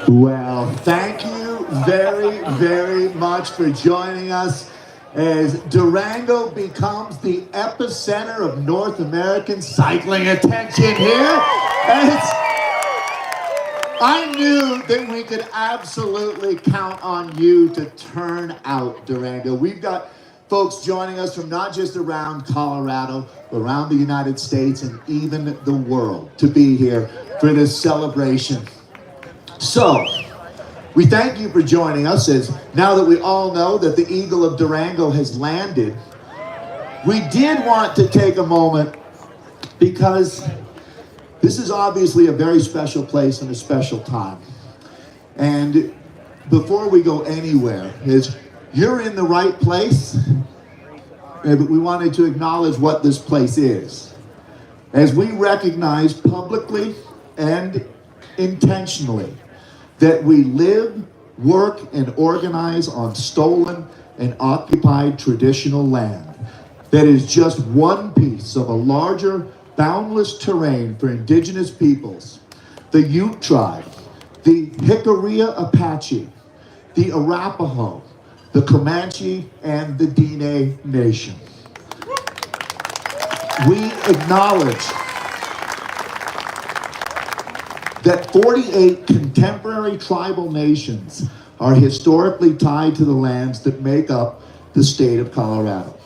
Well, thank you very, very much for joining us as Durango becomes the epicenter of North American cycling attention here. I knew that we could absolutely count on you to turn out Durango. We've got folks joining us from not just around Colorado, but around the United States and even the world to be here for this celebration. So, we thank you for joining us, as now that we all know that the Eagle of Durango has landed, we did want to take a moment because this is obviously a very special place and a special time. And before we go anywhere, you're in the right place, but we wanted to acknowledge what this place is. As we recognize publicly and intentionally that we live, work, and organize on stolen and occupied traditional land that is just one piece of a larger, boundless terrain for indigenous peoples, the Ute tribe, the Jicarilla Apache, the Arapaho, the Comanche, and the Diné Nation. We acknowledge that 48 contemporary tribal nations are historically tied to the lands that make up the state of Colorado.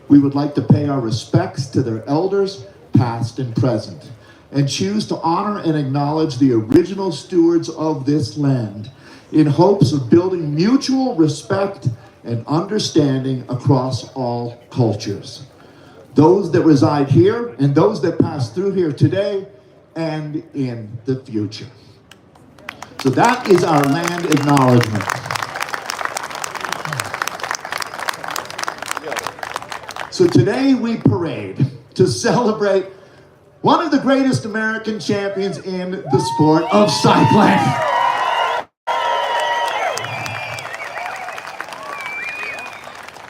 We would like to pay our respects to their elders, past and present, and choose to honor and acknowledge the original stewards of this land in hopes of building mutual respect and understanding across all cultures. Those that reside here and those that pass through here today and in the future. So that is our land acknowledgement. So today we parade to celebrate one of the greatest American champions in the sport of cycling.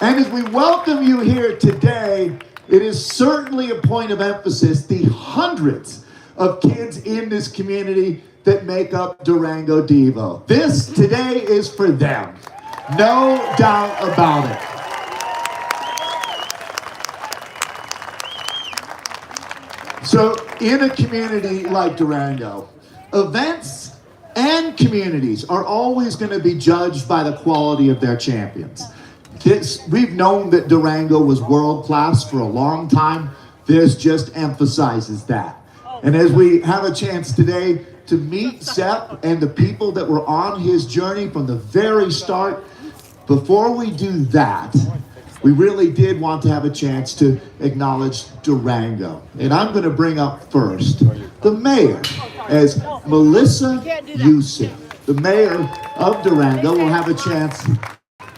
And as we welcome you here today, it is certainly a point of emphasis, the hundreds of kids in this community that make up Durango DVO. This today is for them. No doubt about it. So in a community like Durango, events and communities are always going to be judged by the quality of their champions. We've known that Durango was world class for a long time. This just emphasizes that. And as we have a chance today to meet Sepp and the people that were on his journey from the very start, before we do that, we really did want to have a chance to acknowledge Durango. And I'm going to bring up first the mayor, as Melissa Youssef, the mayor of Durango, will have a chance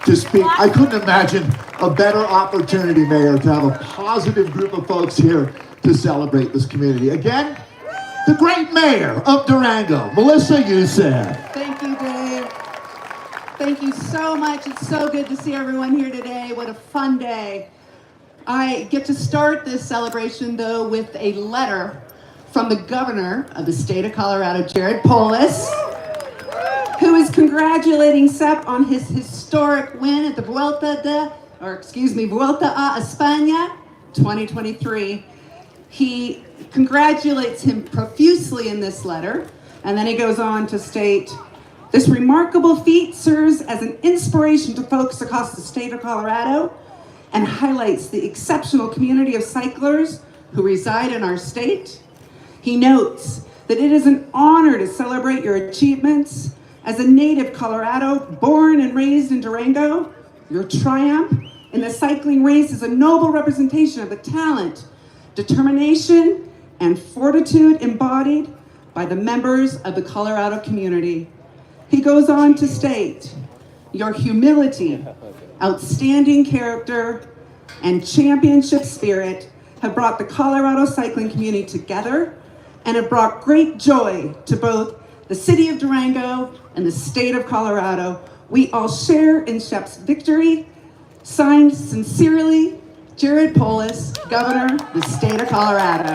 to speak. I couldn't imagine a better opportunity, Mayor, to have a positive group of folks here to celebrate this community. Again, the great mayor of Durango, Melissa Youssef. Thank you, Dave. Thank you so much. It's so good to see everyone here today. What a fun day. I get to start this celebration, though, with a letter from the governor of the state of Colorado, Jared Polis, who is congratulating Sepp on his historic win at the Vuelta a España 2023. He congratulates him profusely in this letter, and then he goes on to state, this remarkable feat serves as an inspiration to folks across the state of Colorado and highlights the exceptional community of cyclers who reside in our state. He notes that it is an honor to celebrate your achievements. As a native Colorado, born and raised in Durango, your triumph in the cycling race is a noble representation of the talent, determination, and fortitude embodied by the members of the Colorado community. He goes on to state, your humility, outstanding character, and championship spirit have brought the Colorado cycling community together and have brought great joy to both the city of Durango and the state of Colorado. We all share in Sepp's victory. Signed sincerely, Jared Polis, Governor of the state of Colorado.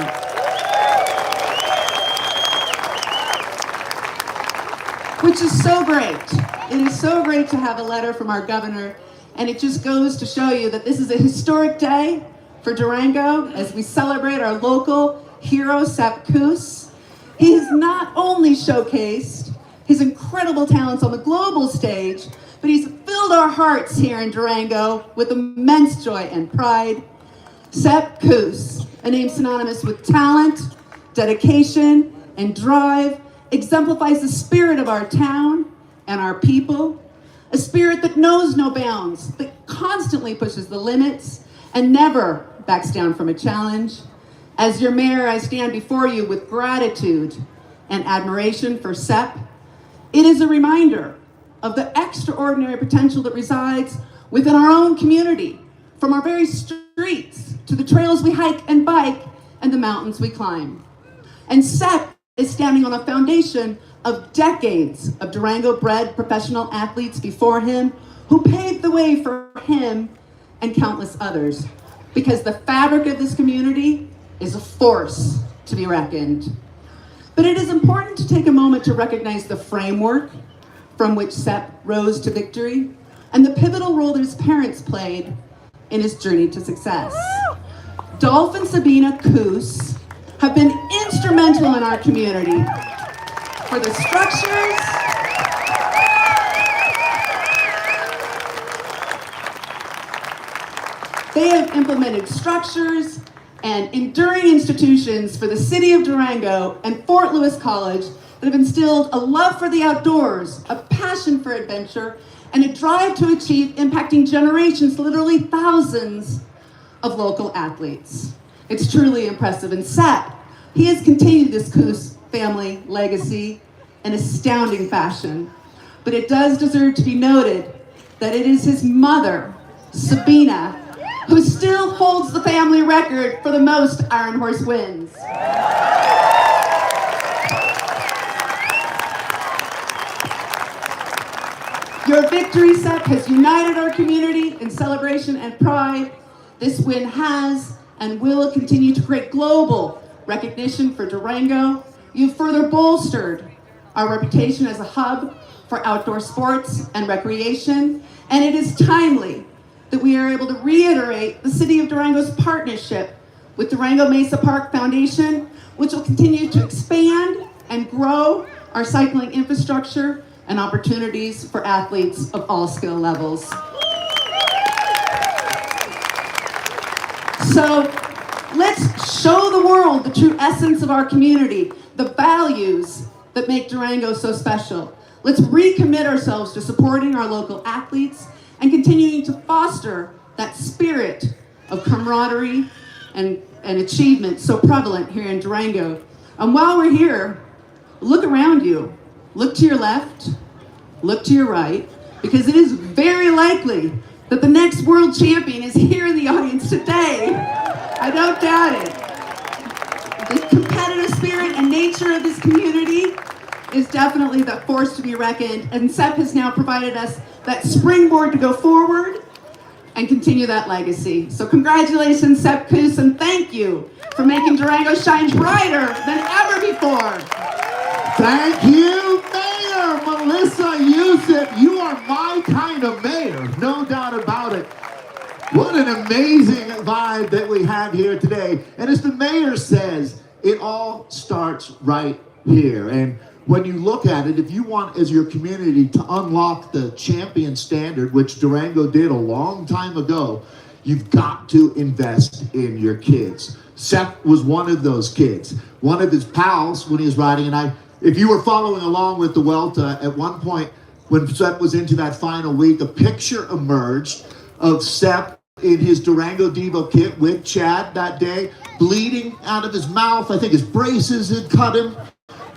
which is so great. It is so great to have a letter from our governor, and it just goes to show you that this is a historic day for Durango as we celebrate our local hero, Sepp Kuss. He has not only showcased his incredible talents on the global stage, but he's filled our hearts here in Durango with immense joy and pride. Sepp Kuss, a name synonymous with talent, dedication, and drive, exemplifies the spirit of our town and our people, a spirit that knows no bounds, that constantly pushes the limits and never backs down from a challenge. As your mayor, I stand before you with gratitude and admiration for Sepp. It is a reminder of the extraordinary potential that resides within our own community, from our very streets to the trails we hike and bike and the mountains we climb. And Sepp is standing on a foundation of decades of Durango-bred professional athletes before him who paved the way for him and countless others, because the fabric of this community is a force to be reckoned. But it is important to take a moment to recognize the framework from which Sepp rose to victory and the pivotal role that his parents played in his journey to success. Dolph and Sabina Kuss have been instrumental in our community for the structures, they have implemented structures and enduring institutions for the city of Durango and Fort Lewis College that have instilled a love for the outdoors, a passion for adventure, and a drive to achieve, impacting generations, literally thousands of local athletes. It's truly impressive. And Sepp, he has continued this Kuss family legacy in astounding fashion. But it does deserve to be noted that it is his mother, Sabina, who still holds the family record for the most Iron Horse wins. Your victory, Sepp, has united our community in celebration and pride. This win has and will continue to create global recognition for Durango. You've further bolstered our reputation as a hub for outdoor sports and recreation, and it is timely that we are able to reiterate the City of Durango's partnership with Durango Mesa Park Foundation, which will continue to expand and grow our cycling infrastructure and opportunities for athletes of all skill levels. So let's show the world the true essence of our community, the values that make Durango so special. Let's recommit ourselves to supporting our local athletes and continuing to foster that spirit of camaraderie and achievement so prevalent here in Durango. And while we're here, look around you. Look to your left, look to your right, because it is very likely that the next world champion is here in the audience today. I don't doubt it. The competitive spirit and nature of this community is definitely the force to be reckoned, and Sepp has now provided us that springboard to go forward and continue that legacy. So congratulations, Sepp Kuss, and thank you for making Durango shine brighter than ever before. Thank you, Mayor Melissa Yusuf. You are my kind of mayor, no doubt about it. What an amazing vibe that we have here today. And as the mayor says, it all starts right here. And when you look at it, if you want as your community to unlock the champion standard, which Durango did a long time ago, you've got to invest in your kids. Sepp was one of those kids. One of his pals, when he was riding, and if you were following along with the Welta, at one point when Sepp was into that final week, a picture emerged of Sepp in his Durango DVO kit with Chad that day, bleeding out of his mouth. I think his braces had cut him.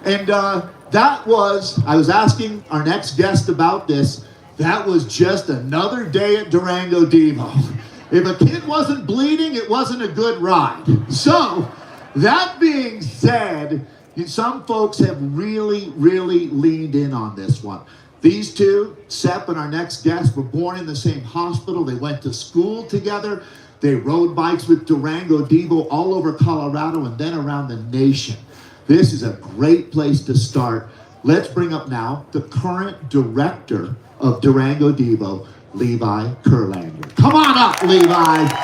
And that was, I was asking our next guest about this, that was just another day at Durango DVO. If a kid wasn't bleeding, it wasn't a good ride. So, that being said, some folks have really, really leaned in on this one. These two, Sepp and our next guest, were born in the same hospital. They went to school together. They rode bikes with Durango DVO all over Colorado and then around the nation. This is a great place to start let's bring up now the current director of Durango DVO, Levi Kurlander. Come on up, Levi.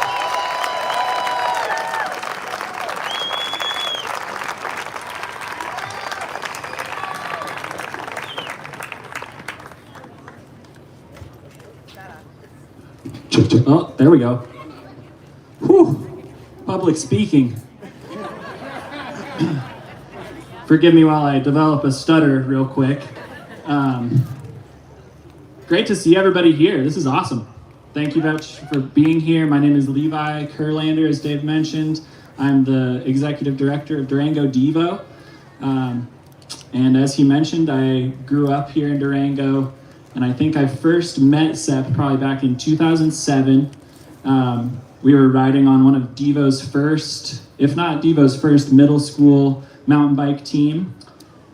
Oh, there we go. Whew. Public speaking. Forgive me while I develop a stutter real quick. Great to see everybody here. This is awesome. Thank you much for being here. My name is Levi Kurlander, as Dave mentioned. I'm the executive director of Durango DVO. And as he mentioned, I grew up here in Durango, and I think I first met Sepp probably back in 2007. We were riding on one of DVO's first, if not DVO's first, middle school mountain bike team.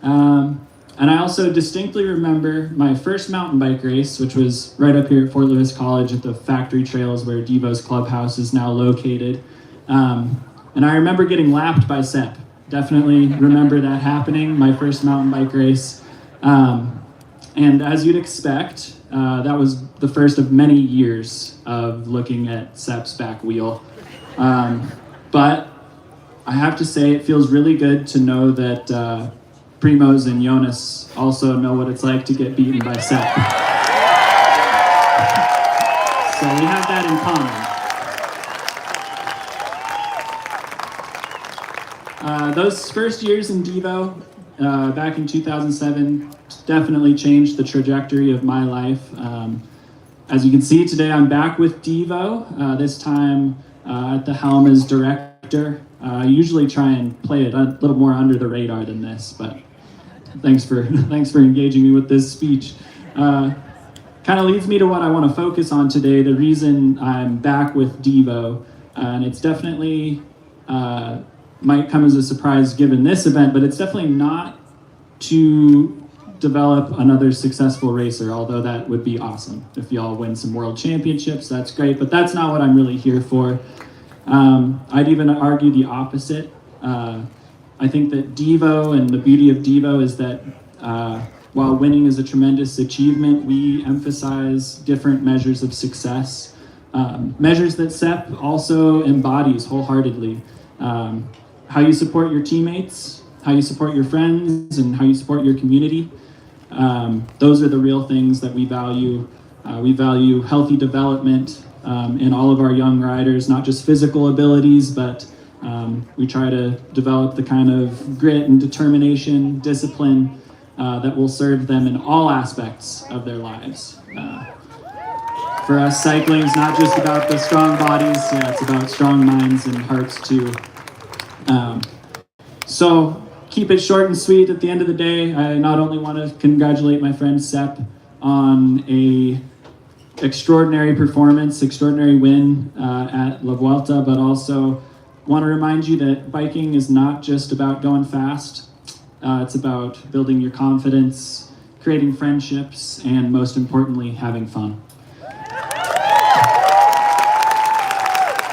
And I also distinctly remember my first mountain bike race, which was right up here at Fort Lewis College at the factory trails where DVO's clubhouse is now located. And I remember getting lapped by Sepp. Definitely remember that happening, my first mountain bike race. And as you'd expect, that was the first of many years of looking at Sepp's back wheel. But I have to say, it feels really good to know that Primoz and Jonas also know what it's like to get beaten by Sepp. So we have that in common. Those first years in DVO, back in 2007, definitely changed the trajectory of my life. As you can see today, I'm back with DVO, this time at the helm as director. I usually try and play it a little more under the radar than this, but thanks for engaging me with this speech. Kind of leads me to what I want to focus on today, the reason I'm back with DVO, and it's definitely might come as a surprise given this event, but it's definitely not to develop another successful racer, although that would be awesome. If y'all win some world championships, that's great, but that's not what I'm really here for. I'd even argue the opposite. I think that DVO, and the beauty of DVO is that while winning is a tremendous achievement, we emphasize different measures of success, measures that Sepp also embodies wholeheartedly. How you support your teammates, how you support your friends, and how you support your community. Those are the real things that we value. We value healthy development in all of our young riders, not just physical abilities, but we try to develop the kind of grit and determination, discipline that will serve them in all aspects of their lives. For us, cycling is not just about the strong bodies, it's about strong minds and hearts too. So keep it short and sweet. At the end of the day, I not only want to congratulate my friend Sepp on a extraordinary performance, extraordinary win at La Vuelta, but also want to remind you that biking is not just about going fast. It's about building your confidence, creating friendships, and most importantly, having fun.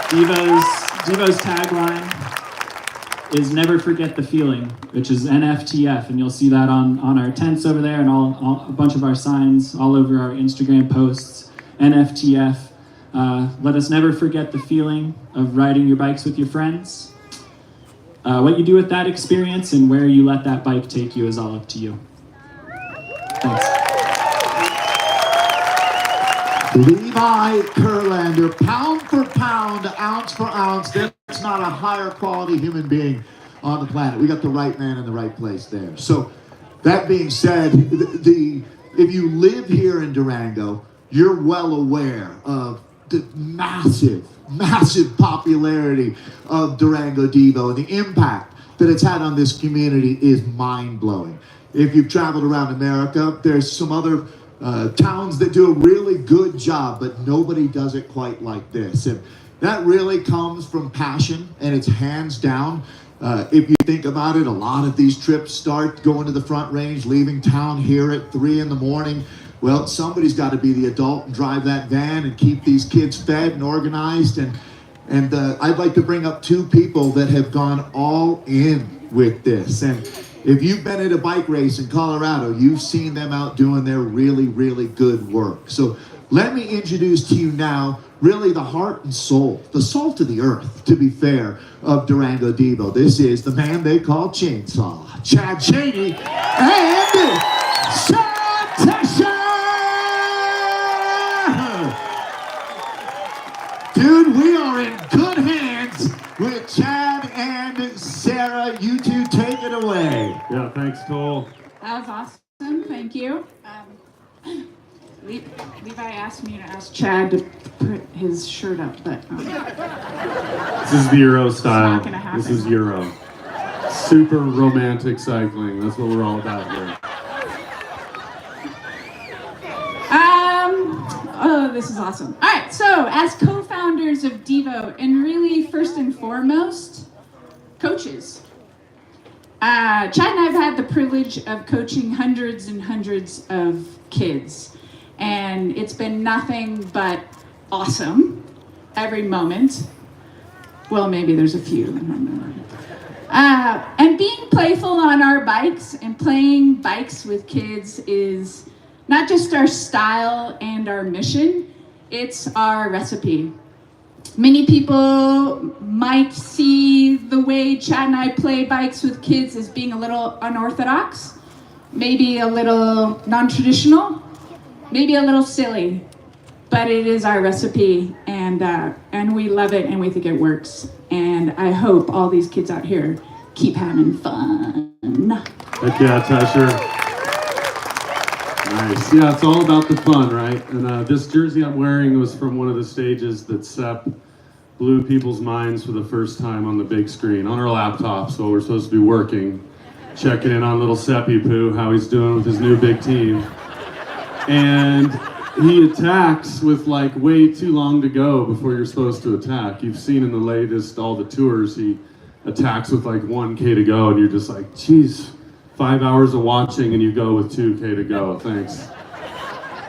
DVO's tagline is never forget the feeling, which is NFTF, and you'll see that on our tents over there and a bunch of our signs all over our Instagram posts. NFTF. Let us never forget the feeling of riding your bikes with your friends. What you do with that experience and where you let that bike take you is all up to you. Thanks. Levi Kurlander, pound for pound, ounce for ounce, there's not a higher quality human being on the planet. We got the right man in the right place there. So that being said, if you live here in Durango, you're well aware of the massive popularity of Durango DVO, and the impact that it's had on this community is mind-blowing. If you've traveled around America, there's some other towns that do a really good job, but nobody does it quite like this. And that really comes from passion, and it's hands down. If you think about it, a lot of these trips start going to the Front Range, leaving town here at 3 in the morning. Well, somebody's got to be the adult and drive that van and keep these kids fed and organized. And I'd like to bring up two people that have gone all in with this. And If you've been at a bike race in Colorado, you've seen them out doing their really, really good work. So let me introduce to you now really the heart and soul, the salt of the earth, to be fair, of Durango DVO. This is the man they call Chainsaw, Chad Cheney, and Sarah Tesha! Dude, we are in good hands with Chad and Sarah. You two take it away. Yeah, thanks, Cole. That was awesome. Thank you. Levi asked me to ask Chad to put his shirt up, but This is the Euro style. not gonna happen. This is Euro. Super romantic cycling. That's what we're all about here. oh, this is awesome. All right, so as co-founders of DVO, and really first and foremost, coaches. Chad and I have had the privilege of coaching hundreds and hundreds of kids. And it's been nothing but awesome every moment. Well, maybe there's a few. And being playful on our bikes and playing bikes with kids is not just our style and our mission, it's our recipe. Many people might see the way Chad and I play bikes with kids as being a little unorthodox, maybe a little non-traditional, maybe a little silly, but it is our recipe, and we love it, and we think it works. And I hope all these kids out here keep having fun. Heck yeah, Tesher. Nice. Yeah, it's all about the fun, right? And this jersey I'm wearing was from one of the stages that Sepp blew people's minds for the first time on the big screen, on our laptops while we're supposed to be working, checking in on little Seppy Poo, how he's doing with his new big team. And he attacks with like way too long to go before you're supposed to attack. You've seen in the latest, all the tours, he attacks with like 1K to go, and you're just like, geez, 5 hours of watching and you go with 2K to go, thanks.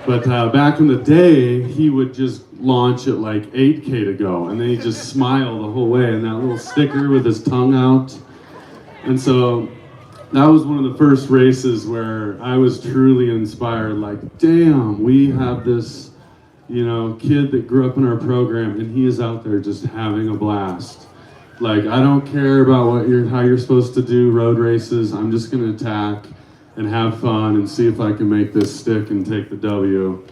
But back in the day, he would just launch at like 8K to go, and then he'd just smile the whole way, and that little sticker with his tongue out. And so that was one of the first races where I was truly inspired, like, damn, we have this, kid that grew up in our program, and he is out there just having a blast. Like, I don't care about how you're supposed to do road races. I'm just gonna attack and have fun and see if I can make this stick and take the W.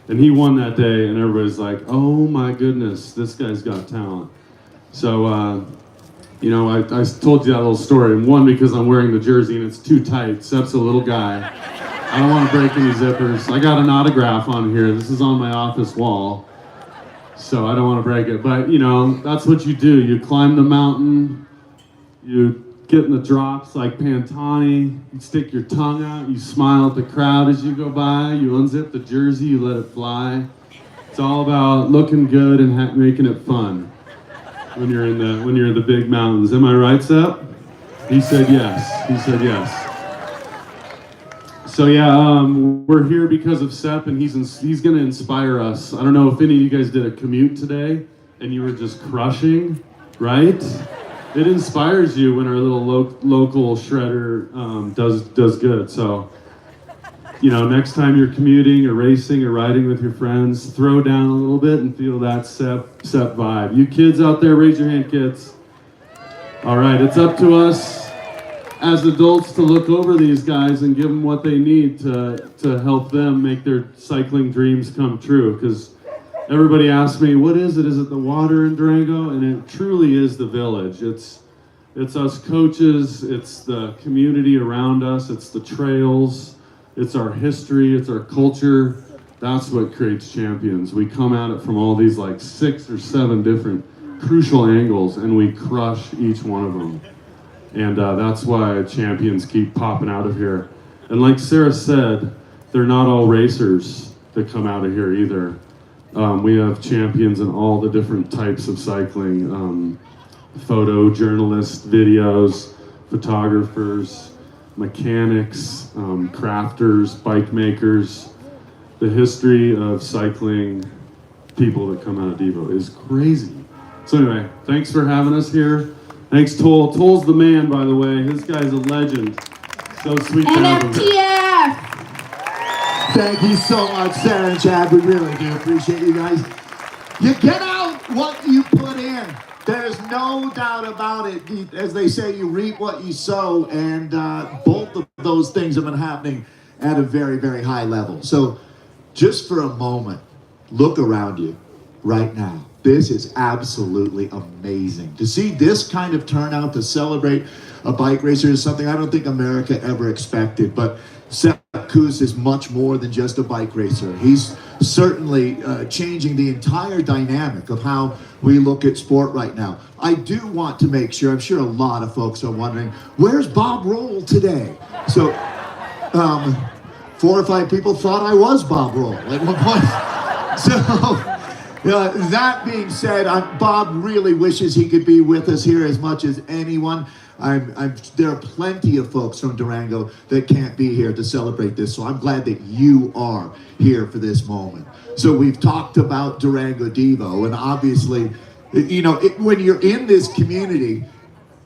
And he won that day, and everybody's like, oh my goodness, this guy's got talent. So, I told you that little story, and one, because I'm wearing the jersey and it's too tight. Sepp's a little guy. I don't want to break any zippers. I got an autograph on here. This is on my office wall, so I don't want to break it. But, that's what you do. You climb the mountain, you get in the drops like Pantani, you stick your tongue out, you smile at the crowd as you go by, you unzip the jersey, you let it fly. It's all about looking good and making it fun. When you're in the big mountains. Am I right, Sepp? He said yes. He said yes. So yeah, we're here because of Sepp, and he's going to inspire us. I don't know if any of you guys did a commute today and you were just crushing, right? It inspires you when our little local shredder does good. So, next time you're commuting or racing or riding with your friends, throw down a little bit and feel that Sepp vibe. You kids out there, raise your hand, kids. All right, it's up to us as adults to look over these guys and give them what they need to help them make their cycling dreams come true. Because everybody asks me, what is it? Is it the water in Durango? And it truly is the village. It's us coaches, it's the community around us, it's the trails, it's our history, it's our culture. That's what creates champions. We come at it from all these like 6 or 7 different crucial angles, and we crush each one of them. And that's why champions keep popping out of here. And like Sarah said, they're not all racers that come out of here either. We have champions in all the different types of cycling, photojournalists, videos, photographers, mechanics, crafters, bike makers. The history of cycling people that come out of DVO is crazy. So anyway, thanks for having us here. Thanks, Toll. Toll's the man, by the way. This guy's a legend. So sweet to have him here. NFTF. Thank you so much, Sarah and Chad. We really do appreciate you guys. You get out what you put in. There's no doubt about it. As they say, you reap what you sow, and both of those things have been happening at a very, very high level. So just for a moment, look around you right now. This is absolutely amazing. To see this kind of turnout to celebrate a bike racer is something I don't think America ever expected, but Sepp Kuss is much more than just a bike racer. He's certainly changing the entire dynamic of how we look at sport right now. I do want to make sure, I'm sure a lot of folks are wondering, where's Bob Roll today? So, 4 or 5 people thought I was Bob Roll at one point. So, that being said, Bob really wishes he could be with us here as much as anyone. There are plenty of folks from Durango that can't be here to celebrate this, so I'm glad that you are here for this moment. So we've talked about Durango DVO, and obviously, you know, when you're in this community,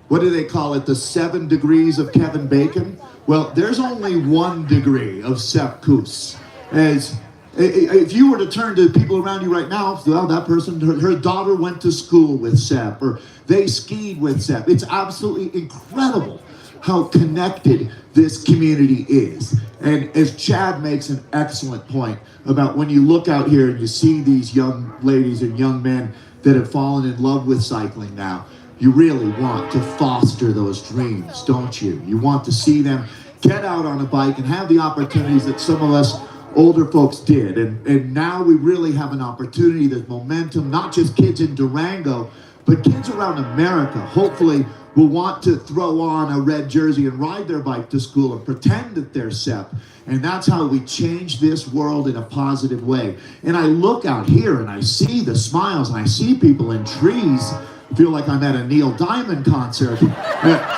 what do they call it, the 7 degrees of Kevin Bacon? Well, there's only 1 degree of Sepp Kuss. As if you were to turn to people around you right now, well, that person, her daughter went to school with Sepp, or they skied with Sepp. It's absolutely incredible how connected this community is. And as Chad makes an excellent point about when you look out here and you see these young ladies and young men that have fallen in love with cycling now, you really want to foster those dreams, don't you? You want to see them get out on a bike and have the opportunities that some of us older folks did, and now we really have an opportunity. There's momentum, not just kids in Durango, but kids around America hopefully will want to throw on a red jersey and ride their bike to school and pretend that they're Sepp. And that's how we change this world in a positive way. And I look out here and I see the smiles and I see people in trees. I feel like I'm at a Neil Diamond concert.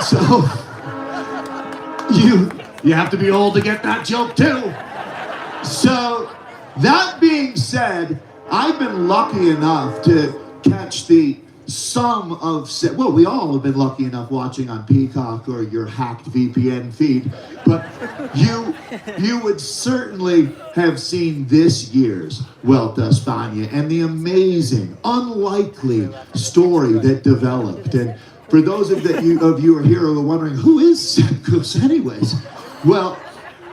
So you have to be old to get that joke too. So, that being said, I've been lucky enough to catch some of, well, we all have been lucky enough watching on Peacock or your hacked VPN feed, but you would certainly have seen this year's Vuelta a España and the amazing, unlikely story that developed. And for those of you who are here who are wondering, who is Sepp Kuss anyways? Well,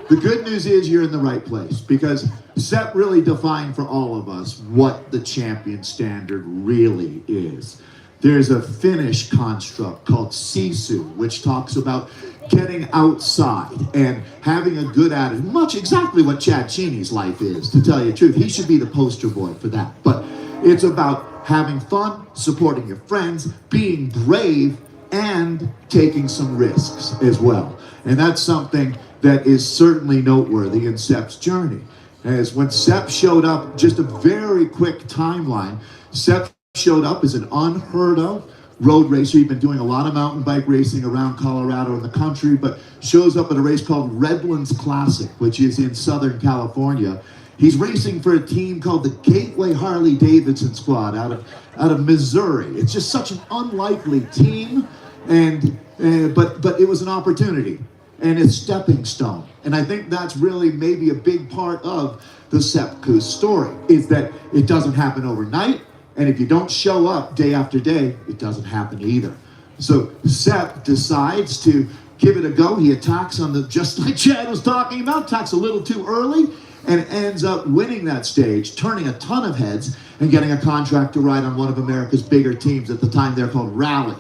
the good news is you're in the right place, because Sepp really defined for all of us what the champion standard really is. There's a Finnish construct called sisu, which talks about getting outside and having a good attitude, much exactly what Chad Cheney's life is, to tell you the truth. He should be the poster boy for that. But it's about having fun, supporting your friends, being brave, and taking some risks as well. And that's something that is certainly noteworthy in Sepp's journey. As when Sepp showed up, just a very quick timeline, Sepp showed up as an unheard of road racer. He'd been doing a lot of mountain bike racing around Colorado and the country, but shows up at a race called Redlands Classic, which is in Southern California. He's racing for a team called the Gateway Harley-Davidson Squad out of Missouri. It's just such an unlikely team, but it was an opportunity and a stepping stone. And I think that's really maybe a big part of the Sepp Kuss story, is that it doesn't happen overnight, and if you don't show up day after day, it doesn't happen either. So Sepp decides to give it a go. He attacks on just like Chad was talking about, attacks a little too early, and ends up winning that stage, turning a ton of heads, and getting a contract to ride on one of America's bigger teams. At the time, they're called Rally,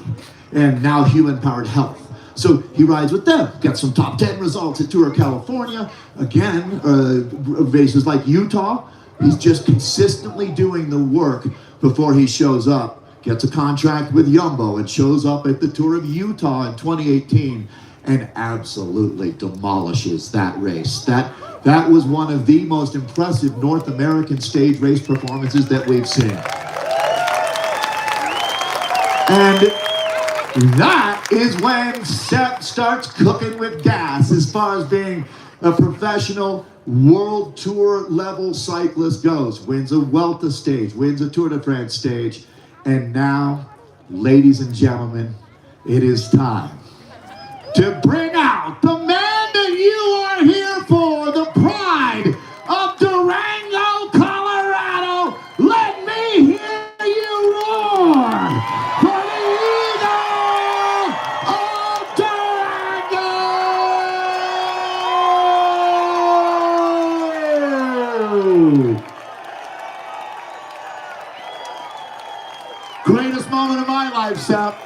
and now Human Powered Health. So he rides with them, gets some top 10 results at Tour of California. Again, races like Utah. He's just consistently doing the work before he shows up, gets a contract with Jumbo, and shows up at the Tour of Utah in 2018 and absolutely demolishes that race. That was one of the most impressive North American stage race performances that we've seen. And that is when Sepp starts cooking with gas as far as being a professional World Tour level cyclist goes. Wins a Vuelta stage, wins a Tour de France stage, and now, ladies and gentlemen, it is time to bring out the man to Woo! Greatest moment of my life, Sepp.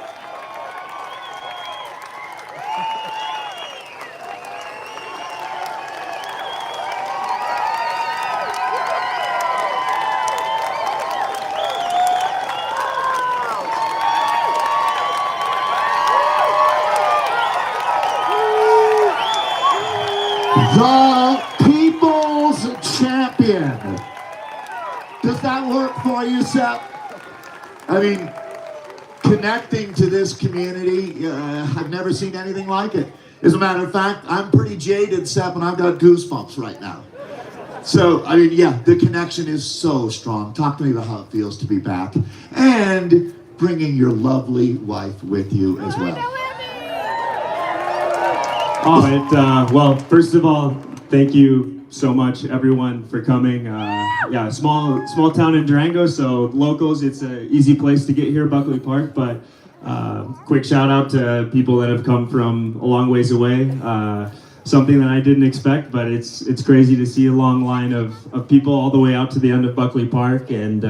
The People's Champion. Does that work for you, Sepp? I mean, connecting to this community, I've never seen anything like it. As a matter of fact, I'm pretty jaded, Sepp, and I've got goosebumps right now. So, I mean, yeah, the connection is so strong. Talk to me about how it feels to be back and bringing your lovely wife with you as well. Well, first of all, thank you so much, everyone, for coming. Yeah, small town in Durango, so locals, it's an easy place to get here, Buckley Park. But quick shout out to people that have come from a long ways away. Something that I didn't expect, but it's crazy to see a long line of people all the way out to the end of Buckley Park, and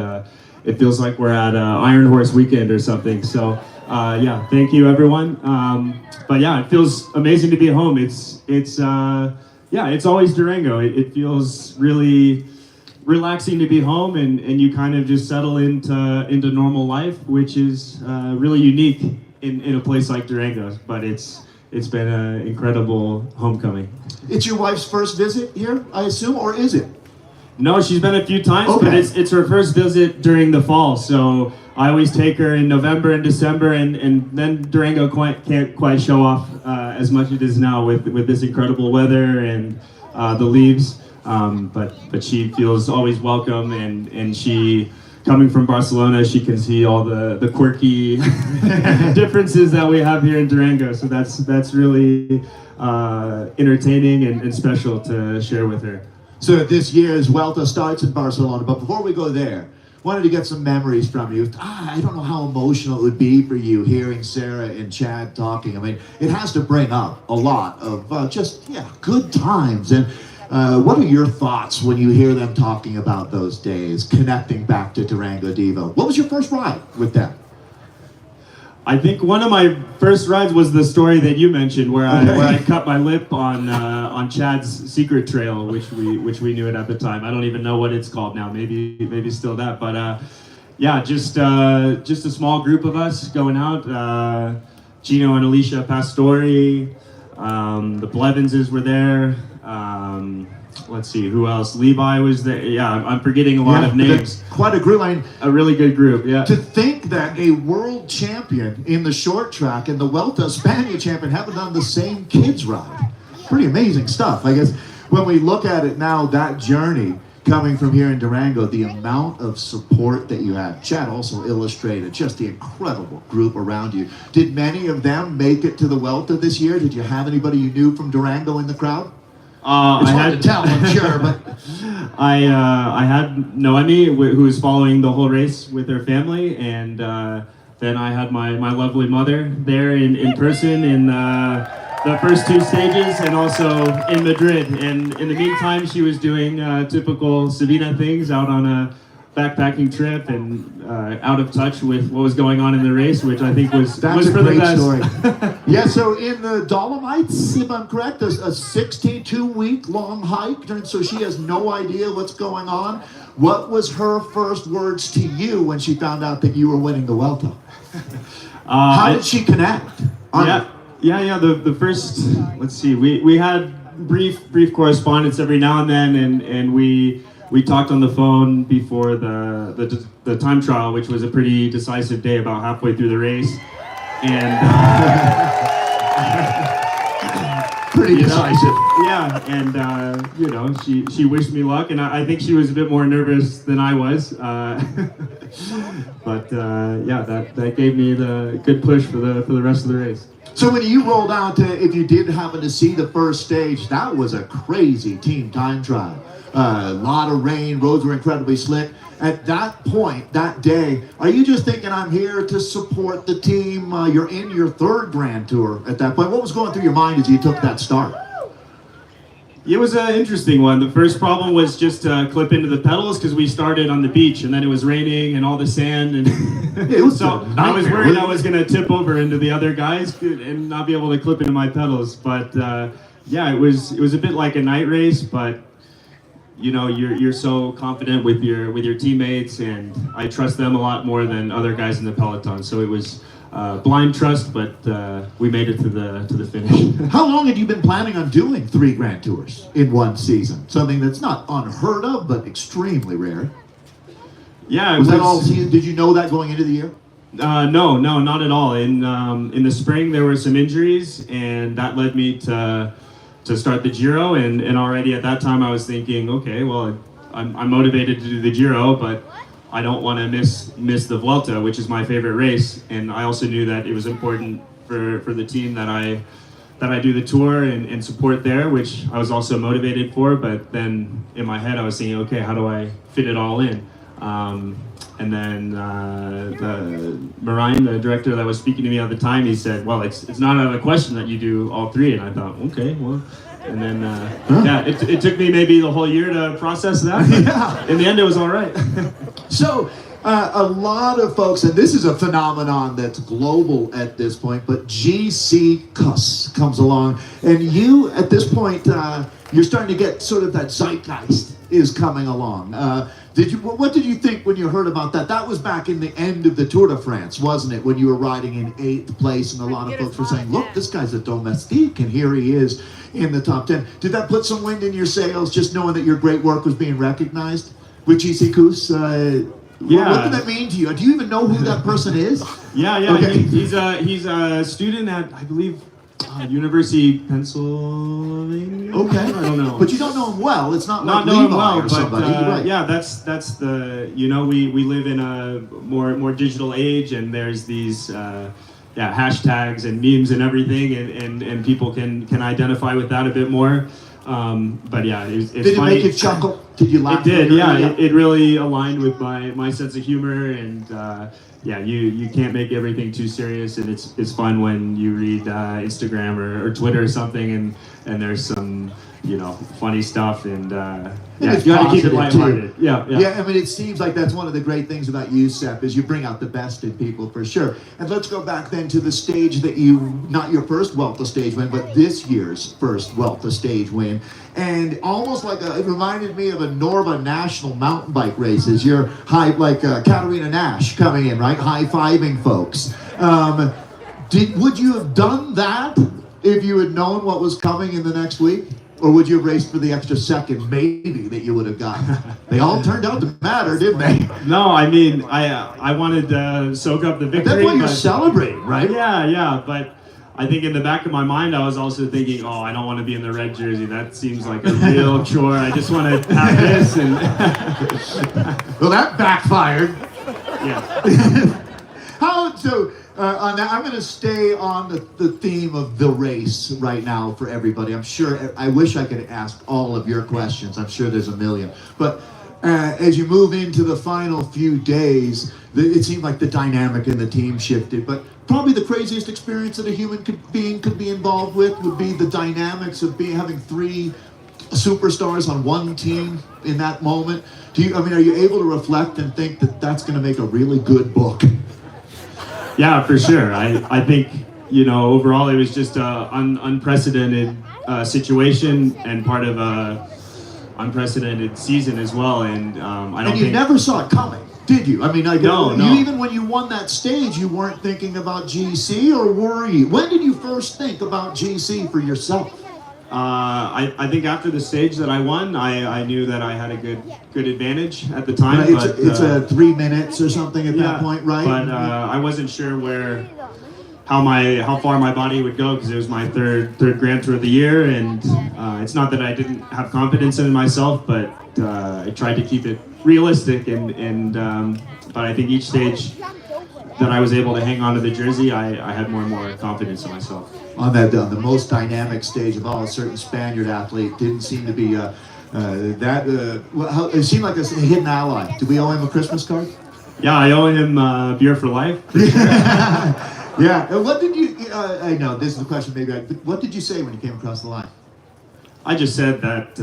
it feels like we're at Iron Horse Weekend or something. So yeah, thank you, everyone. But yeah, it feels amazing to be home. Yeah, it's always Durango. It feels really relaxing to be home, and you kind of just settle into normal life, which is really unique in a place like Durango. But it's been an incredible homecoming. It's your wife's first visit here, I assume, or is it? No, she's been a few times, Okay. but it's her first visit during the fall. So I always take her in November and December, and then Durango can't quite show off as much as it is now with this incredible weather and the leaves. But she feels always welcome, and she, coming from Barcelona, she can see all the quirky differences that we have here in Durango. So that's really entertaining and special to share with her. So this year's Vuelta starts in Barcelona, but before we go there, wanted to get some memories from you. I don't know how emotional it would be for you hearing Sarah and Chad talking. I mean, it has to bring up a lot of good times. And what are your thoughts when you hear them talking about those days, connecting back to Durango DVO? What was your first ride with them? I think one of my first rides was the story that you mentioned, where I cut my lip on Chad's secret trail, which we knew it at the time. I don't even know what it's called now. Maybe still that. But yeah, just a small group of us going out. Gino and Alicia Pastori, the Blevinses were there. Let's see, who else? Levi was there. Yeah, I'm forgetting a lot of names. Quite a group. I mean, A really good group, yeah. to think that a world champion in the short track and the Vuelta Spania champion haven't done the same kids ride. Pretty amazing stuff. I guess when we look at it now, that journey coming from here in Durango, the amount of support that you had. Chad also illustrated just the incredible group around you. Did many of them make it to the Vuelta this year? Did you have anybody you knew from Durango in the crowd? It's hard to tell, I'm sure, but I had Noemi, who was following the whole race with her family, and then I had my lovely mother there in person in the first two stages, and also in Madrid. And in the meantime, she was doing typical Sabina things, out on a backpacking trip and out of touch with what was going on in the race, which I think was that's a for the great best. story. Yeah, so in the Dolomites, if I'm correct, there's a 62-week long hike, and so she has no idea what's going on. What was her first words to you when she found out that you were winning the Vuelta? How did she connect? Yeah. The first, let's see, we had brief correspondence every now and then, and we talked on the phone before the time trial, which was a pretty decisive day, about halfway through the race, and Pretty decisive. Yeah, and she wished me luck, and I think she was a bit more nervous than I was, but yeah, that gave me the good push for the rest of the race. So when you rolled out, if you did happen to see the first stage, that was a crazy team time trial. A lot of rain, roads were incredibly slick. At that point, that day, are you just thinking, I'm here to support the team? You're in your third Grand Tour at that point. What was going through your mind as you took that start? It was an interesting one. The first problem was just to clip into the pedals because we started on the beach and then it was raining and all the sand and It was so a I was nightmare. worried I was going to tip over into the other guys and not be able to clip into my pedals. But yeah, it was a bit like a night race, but you know you're so confident with your teammates, and I trust them a lot more than other guys in the peloton. So it was blind trust, but we made it to the finish. How long had you been planning on doing 3 Grand Tours in one season? Something that's not unheard of, but extremely rare. Yeah, it Was that all season? Did you know that going into the year? No, not at all. In the spring there were some injuries, and that led me to start the Giro, and already at that time I was thinking, okay, well, I'm motivated to do the Giro, but I don't want to miss the Vuelta, which is my favorite race, and I also knew that it was important for the team that I do the tour and support there, which I was also motivated for. But then in my head I was thinking, okay, how do I fit it all in? And then Marijn, the director that was speaking to me at the time, he said, well, it's not out of the question that you do all 3. And I thought, okay, well. And then, yeah, it took me maybe the whole year to process that. Yeah. In the end, it was all right. So, a lot of folks, and this is a phenomenon that's global at this point, but GC Kuss comes along, and you, at this point, you're starting to get sort of that zeitgeist is coming along. What did you think when you heard about that? That was back in the end of the Tour de France, wasn't it? When you were riding in 8th place, and a lot of folks were saying, look, this guy's a domestique, and here he is in the top 10. Did that put some wind in your sails, just knowing that your great work was being recognized with GC Kuss? Yeah. What did that mean to you? Do you even know who that person is? Yeah. Okay. He's a student at, I believe, University of Pennsylvania. Okay. I don't know. But you don't know him well. It's not like Not know him Levi well, or but somebody. Right. yeah, that's the we live in a more digital age, and there's these hashtags and memes and everything, and people can identify with that a bit more. But yeah, it's Did it funny. make you chuckle? Did you laugh? It did, when you yeah. read It really aligned with my sense of humor, and yeah, you can't make everything too serious, and it's fun when you read Instagram or Twitter or something, and there's some funny stuff, and yeah, it's you got to keep it positive, lighthearted. too. Yeah. Yeah, I mean, it seems like that's one of the great things about you, Sepp, is you bring out the best in people, for sure. And let's go back then to the stage that not your first Vuelta stage win, but this year's first Vuelta stage win. And almost like it reminded me of a Norva National mountain bike races. You're like Katarina Nash coming in, right? High-fiving folks. Would you have done that if you had known what was coming in the next week? Or would you have raced for the extra second, maybe, that you would have gotten? They all turned out to matter, didn't they? No, I mean, I wanted to soak up the victory. That's why you're but- celebrating, right? Yeah, but I think in the back of my mind, I was also thinking, oh, I don't want to be in the red jersey. That seems like a real chore. I just want to have this. And Well, that backfired. yeah. On that, I'm going to stay on the theme of the race right now for everybody. I'm sure, I wish I could ask all of your questions. I'm sure there's a million. But as you move into the final few days, it seemed like the dynamic in the team shifted. But probably the craziest experience that a human being could be involved with would be the dynamics of having 3 superstars on one team in that moment. Are you able to reflect and think that that's going to make a really good book? Yeah, for sure. I think, overall it was just an unprecedented situation and part of a unprecedented season as well. And I don't And you think... never saw it coming, did you? I mean, No. Even when you won that stage, you weren't thinking about GC, or were you? When did you first think about GC for yourself? I think after the stage that I won, I knew that I had a good advantage at the time. Right, But, it's a 3 minutes or something at that point, right? But I wasn't sure how far my body would go, because it was my third Grand Tour of the year, and it's not that I didn't have confidence in myself, but I tried to keep it realistic, but I think each stage that I was able to hang on to the jersey, I had more and more confidence in myself. On that, the most dynamic stage of all, a certain Spaniard athlete didn't seem to be it seemed like a hidden ally. Do we owe him a Christmas card? Yeah, I owe him beer for life. Yeah. What did you? I know this is the question. Maybe. What did you say when you came across the line? I just said that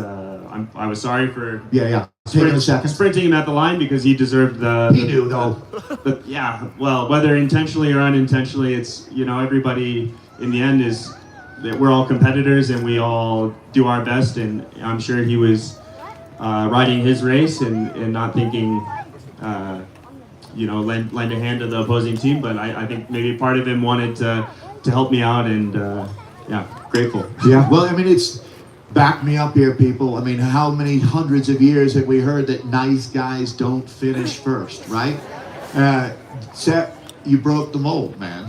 I was sorry for Yeah. Take a second. sprinting him at the line because he deserved He knew, though. yeah, well, whether intentionally or unintentionally, it's, you know, everybody in the end is that we're all competitors and we all do our best. And I'm sure he was riding his race and not thinking, you know, lend a hand to the opposing team. But I think maybe part of him wanted to help me out, and yeah, grateful. Yeah, well, I mean, it's back me up here, people. I mean, how many hundreds of years have we heard that nice guys don't finish first, right? Sepp, you broke the mold, man.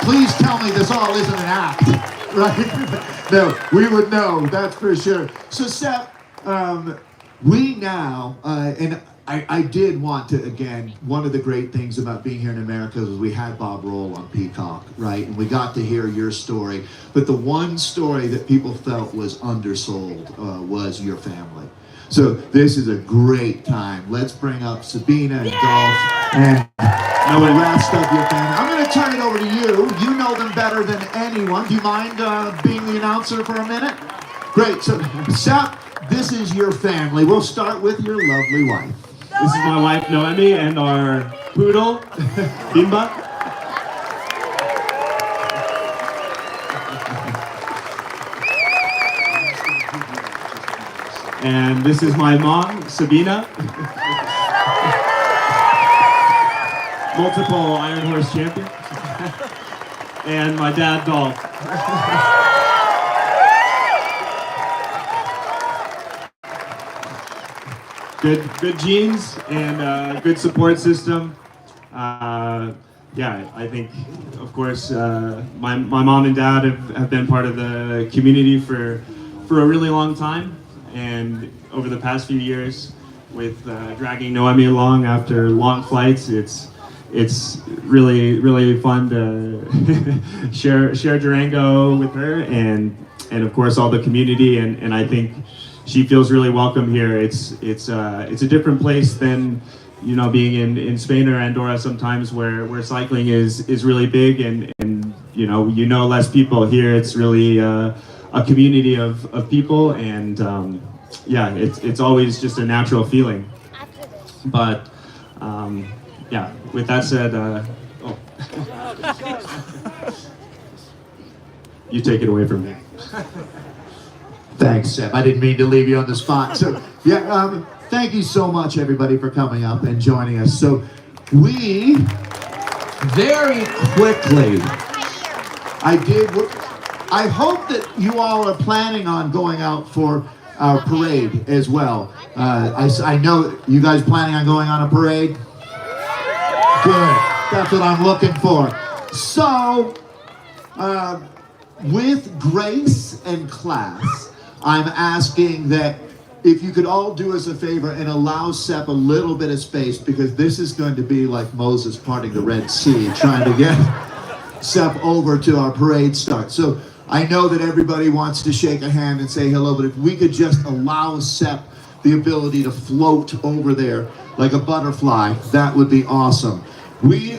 Please tell me this all isn't an act, right? No, we would know, that's for sure. So, Sepp, we now, and I did want to, again, one of the great things about being here in America was we had Bob Roll on Peacock, right? And we got to hear your story. But the one story that people felt was undersold was your family. So this is a great time. Let's bring up Sabina and Dolph and the rest of your family. I'm going to turn it over to you. You know them better than anyone. Do you mind being the announcer for a minute? Great. So, Sepp, this is your family. We'll start with your lovely wife. This is my wife, Noemi, and our poodle, Bimba. And this is my mom, Sabina. Multiple Iron Horse champion. And my dad, Dolph. Good genes and good support system. Yeah, I think, of course, my mom and dad have been part of the community for a really long time, and over the past few years, with dragging Noemi along after long flights, it's really fun to share Durango with her, and of course all the community, and I think she feels really welcome here. It's a different place than, you know, being in Spain or Andorra sometimes, where cycling is really big and you know less people. Here it's really a community of people, and yeah, it's always just a natural feeling. But yeah, with that said, you take it away from me. Thanks, Sepp. I didn't mean to leave you on the spot. So, yeah, thank you so much, everybody, for coming up and joining us. So, we very quickly, I hope that you all are planning on going out for our parade as well. I know you guys planning on going on a parade? Good. That's what I'm looking for. So, with grace and class, I'm asking that if you could all do us a favor and allow Sepp a little bit of space, because this is going to be like Moses parting the Red Sea, trying to get Sepp over to our parade start. So I know that everybody wants to shake a hand and say hello, but if we could just allow Sepp the ability to float over there like a butterfly, that would be awesome. We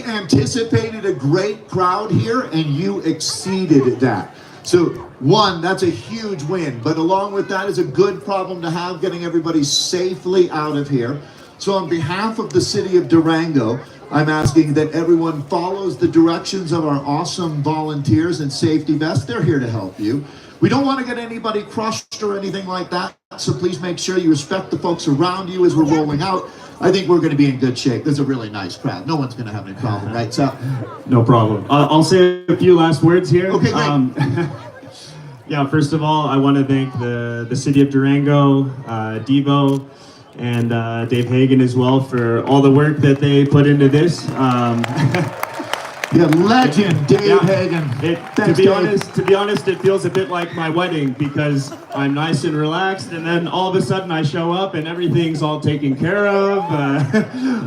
anticipated a great crowd here, and you exceeded that. So, one, that's a huge win, but along with that is a good problem to have, getting everybody safely out of here. So on behalf of the city of Durango, I'm asking that everyone follows the directions of our awesome volunteers and safety vests. They're here to help you. We don't want to get anybody crushed or anything like that, so please make sure you respect the folks around you as we're rolling out. I think we're going to be in good shape. There's a really nice crowd. No one's going to have any problem, right, Sepp? No problem. I'll say a few last words here. Okay, great. Yeah, first of all, I want to thank the city of Durango, DVO, and Dave Hagen as well for all the work that they put into this. Yeah, legend, Dave Hagen. To be honest, it feels a bit like my wedding, because I'm nice and relaxed, and then all of a sudden I show up and everything's all taken care of.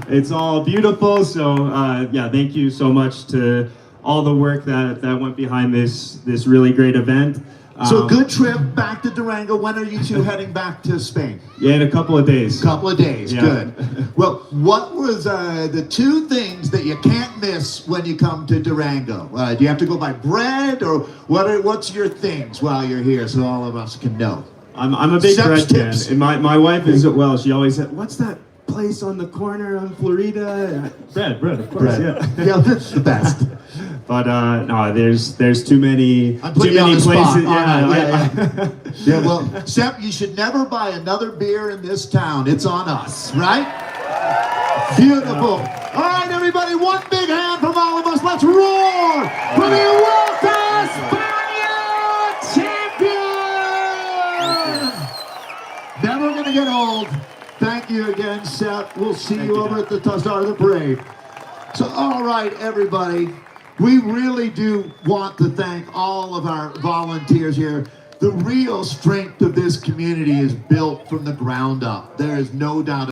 It's all beautiful. So yeah, thank you so much to all the work that went behind this really great event. So good trip back to Durango. When are you two heading back to Spain? Yeah, in a couple of days. Couple of days, Yeah. good. Well, what was the two things that you can't miss when you come to Durango? Do you have to go buy bread, or what's your things while you're here, so all of us can know? I'm a big Sepp's bread fan, tips. and my wife is well. She always said, "What's that place on the corner on Florida?" Bread, of course, Bread. yeah. Yeah, that's the best. But no, there's too many I'm putting you on the places. spot. All right, Yeah, Yeah, well, Sepp, you should never buy another beer in this town. It's on us, right? Beautiful. All right, everybody, one big hand from all of us. Let's roar for the Vuelta a España champion! Never gonna get old. Thank you again, Sepp. We'll see you over at the start of the parade. So, all right, everybody. We really do want to thank all of our volunteers here. The real strength of this community is built from the ground up. There is no doubt.